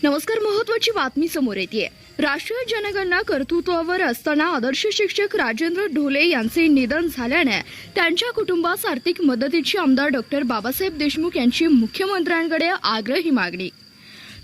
नमस्कार. महत्वाची बातमी समोर येते. राष्ट्रीय जनगणना कर्तृत्वावर असताना आदर्श शिक्षक राजेंद्र ढोले यांचे निधन झाल्याने त्यांच्या कुटुंबास आर्थिक मदतीची आमदार डॉक्टर बाबासाहेब देशमुख यांची मुख्यमंत्र्यांकडे आग्रही मागणी.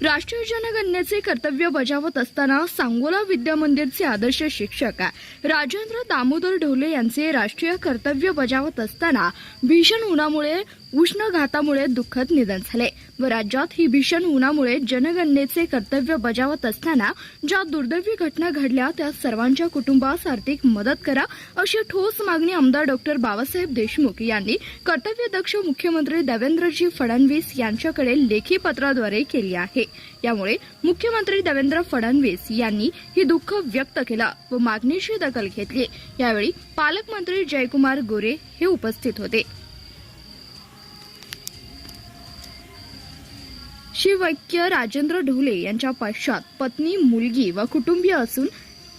राष्ट्रीय जनगणनेचे कर्तव्य बजावत असताना सांगोला विद्या मंदिरचे आदर्श शिक्षक राजेंद्र दामोदर ढोले यांचे राष्ट्रीय कर्तव्य बजावत असताना भीषण उन्हामुळे उष्णघातामुळे दुःखद निधन झाले व राज्यात ही भीषण उन्हामुळे जनगणनेचे कर्तव्य बजावत असताना ज्या दुर्दैवी घटना घडल्या त्या सर्वांच्या कुटुंबास आर्थिक मदत करा अशी ठोस मागणी आमदार डॉक्टर बाबासाहेब देशमुख यांनी कर्तव्यदक्ष मुख्यमंत्री देवेंद्रजी फडणवीस यांच्याकडे लेखी पत्राद्वारे केली आहे. यामुळे मुख्यमंत्री देवेंद्र फडणवीस यांनी ही दुःख व्यक्त केलं व मागणीची दखल घेतली. यावेळी पालकमंत्री जयकुमार गोरे हे उपस्थित होते. शिवैक्य राजेंद्र ढोले यांच्या पश्चात पत्नी, मुलगी व कुटुंबीय असून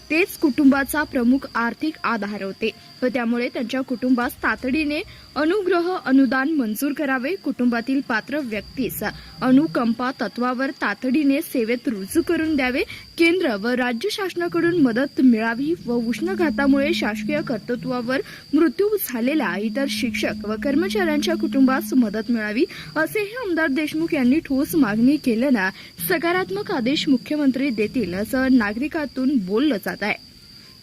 तेच कुटुंबाचा प्रमुख आर्थिक आधार होते व त्यामुळे त्यांच्या कुटुंबास तातडीने अनुग्रह अनुदान मंजूर करावे. कुटुंबातील पात्र व्यक्तीस अनुकंपा तत्वावर तातडीने सेवेत रुजू करून द्यावे. केंद्र व राज्य शासनाकडून मदत मिळावी व उष्णघातामुळे शासकीय कर्तृत्वावर मृत्यू झालेल्या इतर शिक्षक व कर्मचाऱ्यांच्या कुटुंबास मदत मिळावी असेही आमदार देशमुख यांनी ठोस मागणी केल्याने सकारात्मक आदेश मुख्यमंत्री देतील असं नागरिकातून बोललं जात आहे.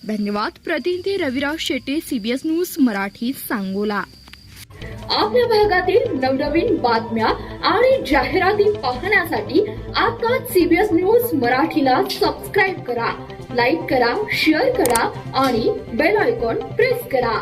धन्यवाद. प्रतिनिधी रविराज शेट्टी, सीबीएस न्यूज मराठी, सांगोला. आपल्या भागातील नवनवीन बातम्या आणि जाहिराती पाहण्यासाठी आता सीबीएस न्यूज मराठीला सबस्क्राईब करा, लाईक करा, शेअर करा आणि बेल आयकॉन प्रेस करा.